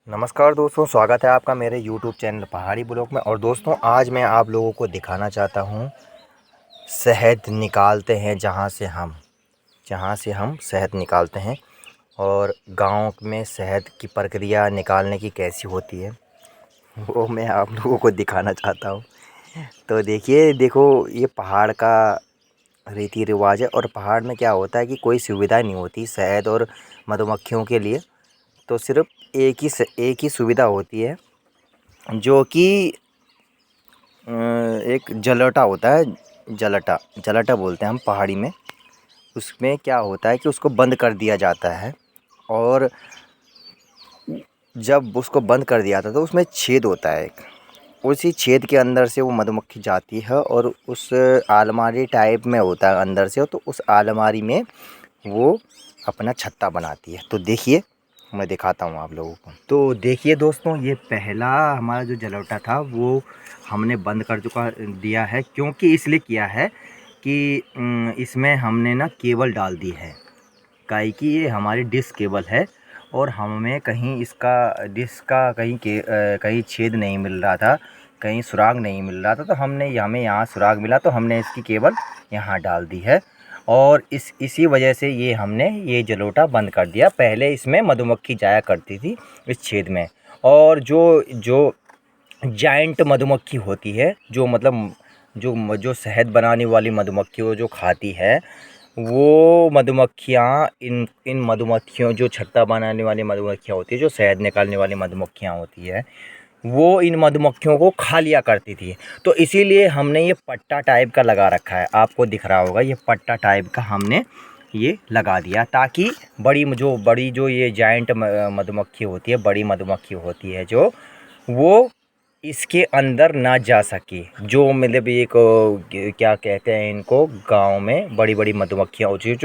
नमस्कार दोस्तों, स्वागत है आपका मेरे YouTube चैनल पहाड़ी ब्लॉग में। और दोस्तों, आज मैं आप लोगों को दिखाना चाहता हूँ शहद निकालते हैं जहाँ से हम शहद निकालते हैं और गांव में शहद की प्रक्रिया निकालने की कैसी होती है वो मैं आप लोगों को दिखाना चाहता हूँ। तो देखो ये पहाड़ का रीति रिवाज है। और पहाड़ में क्या होता है कि कोई सुविधा नहीं होती शहद और मधुमक्खियों के लिए। तो सिर्फ एक ही सुविधा होती है, जो कि एक जलटा होता है। जलटा जलटा बोलते हैं हम पहाड़ी में। उसमें क्या होता है कि उसको बंद कर दिया जाता है, और जब उसको बंद कर दिया जाता है तो उसमें छेद होता है एक। उसी छेद के अंदर से वो मधुमक्खी जाती है और उस आलमारी टाइप में होता है अंदर से, तो उस आलमारी में वो अपना छत्ता बनाती है। तो देखिए, मैं दिखाता हूँ आप लोगों को। तो देखिए दोस्तों, ये पहला हमारा जो जलौटा था वो हमने बंद कर चुका दिया है। क्योंकि इसलिए किया है कि इसमें हमने ना केबल डाल दी है। काहे कि ये हमारी डिश केबल है और हमें कहीं इसका डिश का कहीं छेद नहीं मिल रहा था, कहीं सुराग नहीं मिल रहा था। तो हमें यहाँ सुराग मिला, तो हमने इसकी केबल यहाँ डाल दी है। और इसी वजह से हमने ये जलोटा बंद कर दिया। पहले इसमें मधुमक्खी जाया करती थी इस छेद में। और जो जो जायंट मधुमक्खी होती है, जो मतलब जो शहद बनाने वाली मधुमक्खी वो जो खाती है, वो मधुमक्खियाँ इन मधुमक्खियों जो छत्ता बनाने वाली मधुमक्खियाँ होती है, जो शहद निकालने वाली मधुमक्खियाँ होती है, वो इन मधुमक्खियों को खा लिया करती थी। तो इसीलिए हमने ये पट्टा टाइप का लगा रखा है। आपको दिख रहा होगा, ये पट्टा टाइप का हमने ये लगा दिया, ताकि बड़ी जो ये जायंट मधुमक्खी होती है, बड़ी मधुमक्खी होती है, जो वो इसके अंदर ना जा सके। जो मतलब एक क्या कहते हैं इनको, गांव में बड़ी बड़ी मधुमक्खियाँ होती हैं,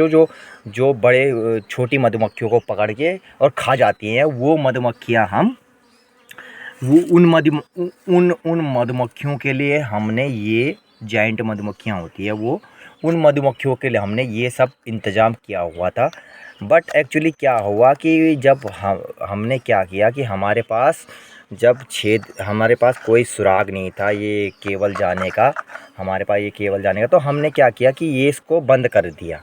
जो बड़े छोटी मधुमक्खियों को पकड़ के और खा जाती हैं। वो मधुमक्खियाँ हम वो उन मधुमक्खियों के लिए हमने ये जायंट मधुमक्खियाँ होती है, वो उन मधुमक्खियों के लिए हमने ये सब इंतज़ाम किया हुआ था। बट एक्चुअली क्या हुआ कि जब हमने क्या किया कि हमारे पास कोई सुराग नहीं था ये केबल जाने का, तो हमने क्या किया कि ये इसको बंद कर दिया।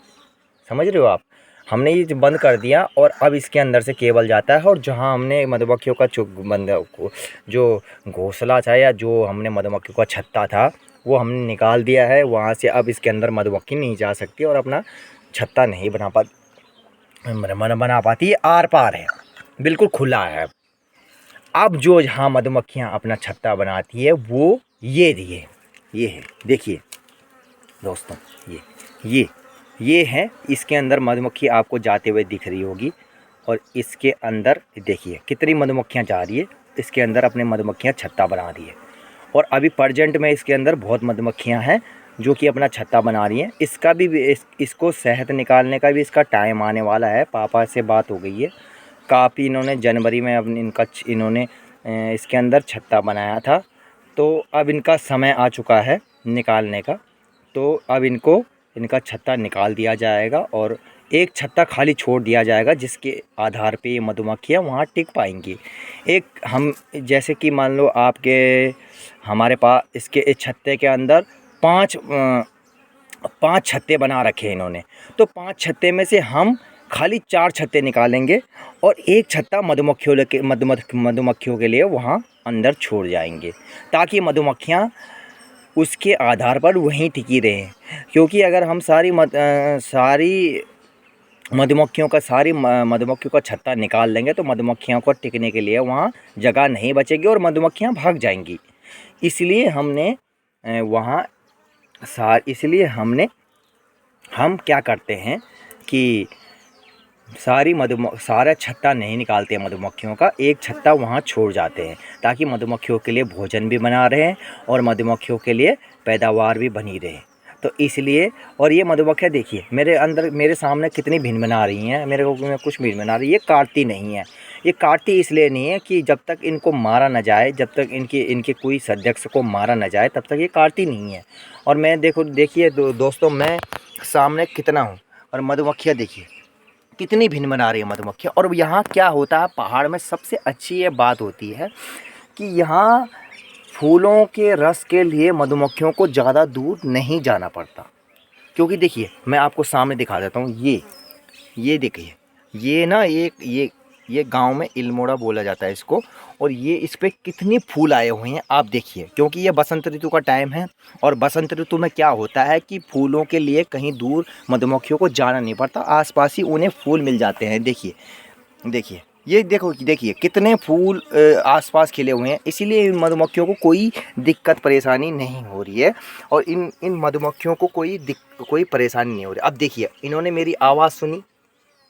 समझ रहे हो आप? हमने ये बंद कर दिया और अब इसके अंदर से केबल जाता है। और जहाँ हमने मधुमक्खियों का जो घोंसला था, या जो हमने मधुमक्खियों का छत्ता था, वो हमने निकाल दिया है। वहाँ से अब इसके अंदर मधुमक्खी नहीं जा सकती और अपना छत्ता नहीं बना पाती। ये आर पार है, बिल्कुल खुला है। अब जो जहाँ मधुमक्खियाँ अपना छत्ता बनाती है वो ये है। देखिए दोस्तों, ये ये है। इसके अंदर मधुमक्खी आपको जाते हुए दिख रही होगी। और इसके अंदर देखिए कितनी मधुमक्खियाँ जा रही है। इसके अंदर अपने मधुमक्खियाँ छत्ता बना रही है। और अभी प्रेजेंट में इसके अंदर बहुत मधुमक्खियाँ हैं जो कि अपना छत्ता बना रही हैं। इसका भी इसको शहद निकालने का भी इसका टाइम आने वाला है। पापा से बात हो गई है, काफ़ी इन्होंने जनवरी में अपनी इन्होंने इसके अंदर छत्ता बनाया था। तो अब इनका समय आ चुका है निकालने का। तो अब इनका छत्ता निकाल दिया जाएगा और एक छत्ता खाली छोड़ दिया जाएगा, जिसके आधार पे ये मधुमक्खियाँ वहाँ टिक पाएंगी। एक हम जैसे कि मान लो हमारे पास इसके इस छत्ते के अंदर पाँच छत्ते बना रखे हैं इन्होंने। तो 5 छत्ते में से हम खाली 4 छत्ते निकालेंगे और एक छत्ता मधुमक्खियों के लिए वहाँ अंदर छोड़ जाएंगे, ताकि मधुमक्खियाँ उसके आधार पर वहीं टिकी रहें। क्योंकि अगर हम सारी मधुमक्खियों का छत्ता निकाल लेंगे तो मधुमक्खियों को टिकने के लिए वहाँ जगह नहीं बचेगी और मधुमक्खियाँ भाग जाएंगी। इसलिए हम क्या करते हैं कि सारा छत्ता नहीं निकालते मधुमक्खियों का, एक छत्ता वहाँ छोड़ जाते हैं, ताकि मधुमक्खियों के लिए भोजन भी बना रहें और मधुमक्खियों के लिए पैदावार भी बनी रहे। तो इसलिए, और ये मधुमक्खियाँ देखिए मेरे सामने कितनी भिन बना रही हैं। मेरे को में कुछ भिन बना रही है, ये काटती नहीं है। ये काटती इसलिए नहीं है कि जब तक इनको मारा न जाए, जब तक इनके कोई सदस्य को मारा न जाए, तब तक ये काटती नहीं है। और मैं देखिए दोस्तों, मैं सामने कितना हूँ और मधुमक्खियाँ देखिए कितनी भिन्न बना रही है मधुमक्खियाँ। और यहाँ क्या होता है, पहाड़ में सबसे अच्छी ये बात होती है कि यहाँ फूलों के रस के लिए मधुमक्खियों को ज़्यादा दूर नहीं जाना पड़ता। क्योंकि देखिए मैं आपको सामने दिखा देता हूँ, ये देखिए, ये ना ये गांव में इल्मोड़ा बोला जाता है इसको। और ये इस पे कितनी फूल आए हुए हैं आप देखिए, क्योंकि ये बसंत ऋतु का टाइम है। और बसंत ऋतु में क्या होता है कि फूलों के लिए कहीं दूर मधुमक्खियों को जाना नहीं पड़ता, आसपास ही उन्हें फूल मिल जाते हैं। देखिए देखिए, ये देखिए कितने फूल आसपास खिले हुए हैं, इसीलिए इन मधुमक्खियों को कोई दिक्कत परेशानी नहीं हो रही है। और इन मधुमक्खियों को कोई परेशानी नहीं हो रही। अब देखिए इन्होंने मेरी आवाज़ सुनी,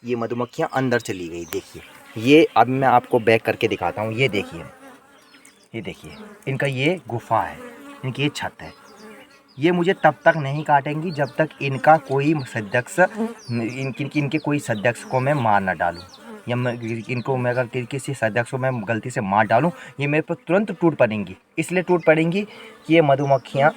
ये मधुमक्खियाँ अंदर चली गई। देखिए ये अब मैं आपको बैक करके दिखाता हूँ। ये देखिए इनका ये गुफा है, इनकी ये छत है। ये मुझे तब तक नहीं काटेंगी जब तक इनका कोई सदस्य इनके कोई सदस्य को मैं मार ना डालूं, या इनको मैं अगर किसी सदस्य को मैं गलती से मार डालूं, ये मेरे पर तुरंत टूट पड़ेंगी। इसलिए टूट पड़ेंगी कि ये मधुमक्खियाँ,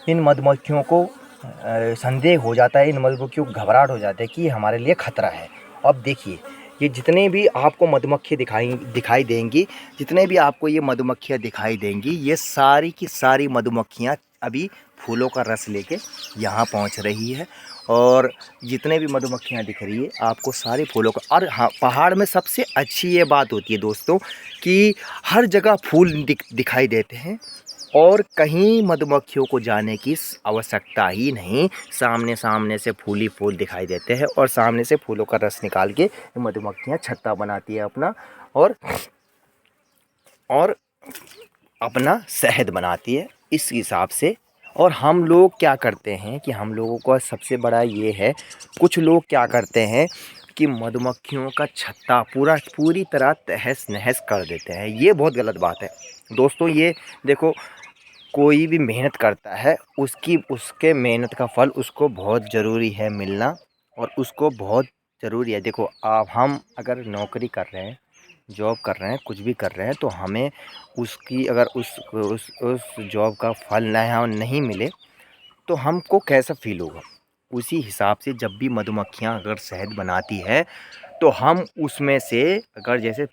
इन मधुमक्खियों को संदेह हो जाता है, इन मधुमक्खियों को घबराहट हो जाता है कि ये हमारे लिए ख़तरा है। अब देखिए ये जितने भी आपको मधुमक्खी दिखाई देंगी, जितने भी आपको ये मधुमक्खियाँ दिखाई देंगी, ये सारी की सारी मधुमक्खियाँ अभी फूलों का रस लेके यहाँ पहुँच रही है। और जितने भी मधुमक्खियाँ दिख रही है आपको सारे फूलों का। और हाँ, पहाड़ में सबसे अच्छी ये बात होती है दोस्तों कि हर जगह फूल दिखाई देते हैं और कहीं मधुमक्खियों को जाने की आवश्यकता ही नहीं। सामने से फूल ही फूल दिखाई देते हैं और सामने से फूलों का रस निकाल के मधुमक्खियाँ छत्ता बनाती है अपना, और अपना शहद बनाती है इस हिसाब से। और हम लोग क्या करते हैं कि हम लोगों का सबसे बड़ा ये है, कुछ लोग क्या करते हैं कि मधुमक्खियों का छत्ता पूरी तरह तहस नहस कर देते हैं। ये बहुत गलत बात है दोस्तों। ये देखो, कोई भी मेहनत करता है उसके मेहनत का फल उसको बहुत ज़रूरी है मिलना, और उसको बहुत ज़रूरी है। देखो आप, हम अगर नौकरी कर रहे हैं, जॉब कर रहे हैं, कुछ भी कर रहे हैं, तो हमें उसकी अगर उस जॉब का फल नहीं मिले तो हमको कैसा फील होगा। उसी हिसाब से जब भी मधुमक्खियाँ अगर शहद बनाती है तो हम उसमें से अगर जैसे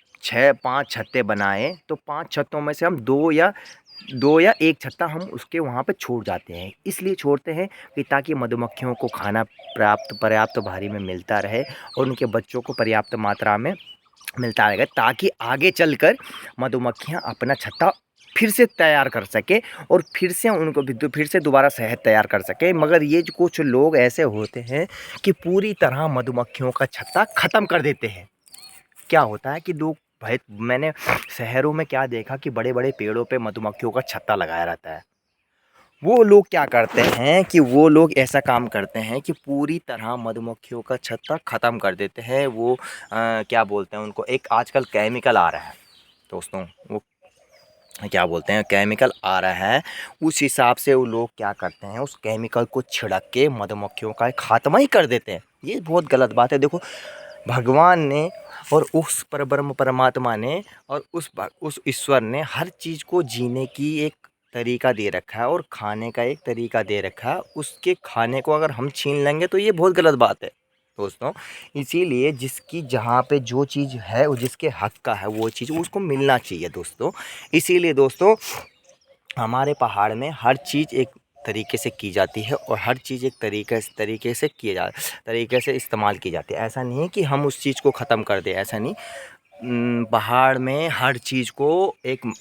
5 छत्ते बनाएं तो 5 छत्तों में से हम दो या एक छत्ता हम उसके वहाँ पे छोड़ जाते हैं। इसलिए छोड़ते हैं कि ताकि मधुमक्खियों को खाना पर्याप्त भारी में मिलता रहे और उनके बच्चों को पर्याप्त मात्रा में मिलता रहेगा, ताकि आगे चलकर मधुमक्खियाँ अपना छत्ता फिर से तैयार कर सके और फिर से दोबारा शहद तैयार कर सके। मगर ये जो कुछ लोग ऐसे होते हैं कि पूरी तरह मधुमक्खियों का छत्ता ख़त्म कर देते हैं। क्या होता है कि लोग, भाई मैंने शहरों में क्या देखा कि बड़े बड़े पेड़ों पे मधुमक्खियों का छत्ता लगाया रहता है। वो लोग क्या करते हैं कि वो लोग ऐसा काम करते हैं कि पूरी तरह मधुमक्खियों का छत्ता ख़त्म कर देते हैं। वो क्या बोलते हैं उनको, एक आजकल केमिकल आ रहा है दोस्तों, वो क्या बोलते हैं, केमिकल आ रहा है। उस हिसाब से वो लोग क्या करते हैं, उस केमिकल को छिड़क के मधुमक्खियों का खात्मा ही कर देते हैं। ये बहुत गलत बात है। देखो भगवान ने और उस परब्रह्म परमात्मा ने और उस ईश्वर ने हर चीज़ को जीने की एक तरीका दे रखा है और खाने का एक तरीका दे रखा है। उसके खाने को अगर हम छीन लेंगे तो ये बहुत गलत बात है दोस्तों। इसीलिए जिसकी जहाँ पे जो चीज़ है, वो जिसके हक का है, वो चीज़ उसको मिलना चाहिए दोस्तों। इसीलिए दोस्तों हमारे पहाड़ में हर चीज़ एक तरीके से की जाती है और हर चीज़ एक तरीके से इस्तेमाल की जाती है। ऐसा नहीं है कि हम उस चीज़ को ख़त्म कर दें, ऐसा नहीं। पहाड़ में हर चीज़ को एक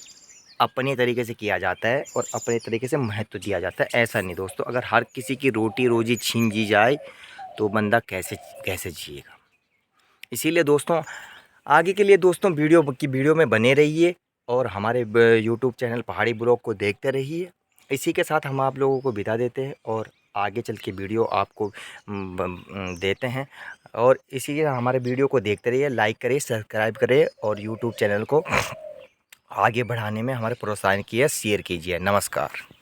अपने तरीके से किया जाता है और अपने तरीके से महत्व दिया जाता है। ऐसा नहीं दोस्तों, अगर हर किसी की रोटी रोज़ी छीन ली जाए तो बंदा कैसे जिएगा। इसीलिए दोस्तों आगे के लिए दोस्तों वीडियो में बने रहिए और हमारे यूट्यूब चैनल पहाड़ी ब्लॉग को देखते रहिए। इसी के साथ हम आप लोगों को विदा देते हैं और आगे चल के वीडियो आपको देते हैं। और इसी हमारे वीडियो को देखते रहिए, लाइक करिए, सब्सक्राइब करिए और यूट्यूब चैनल को आगे बढ़ाने में हमारे प्रोत्साहन किए, शेयर कीजिए। नमस्कार।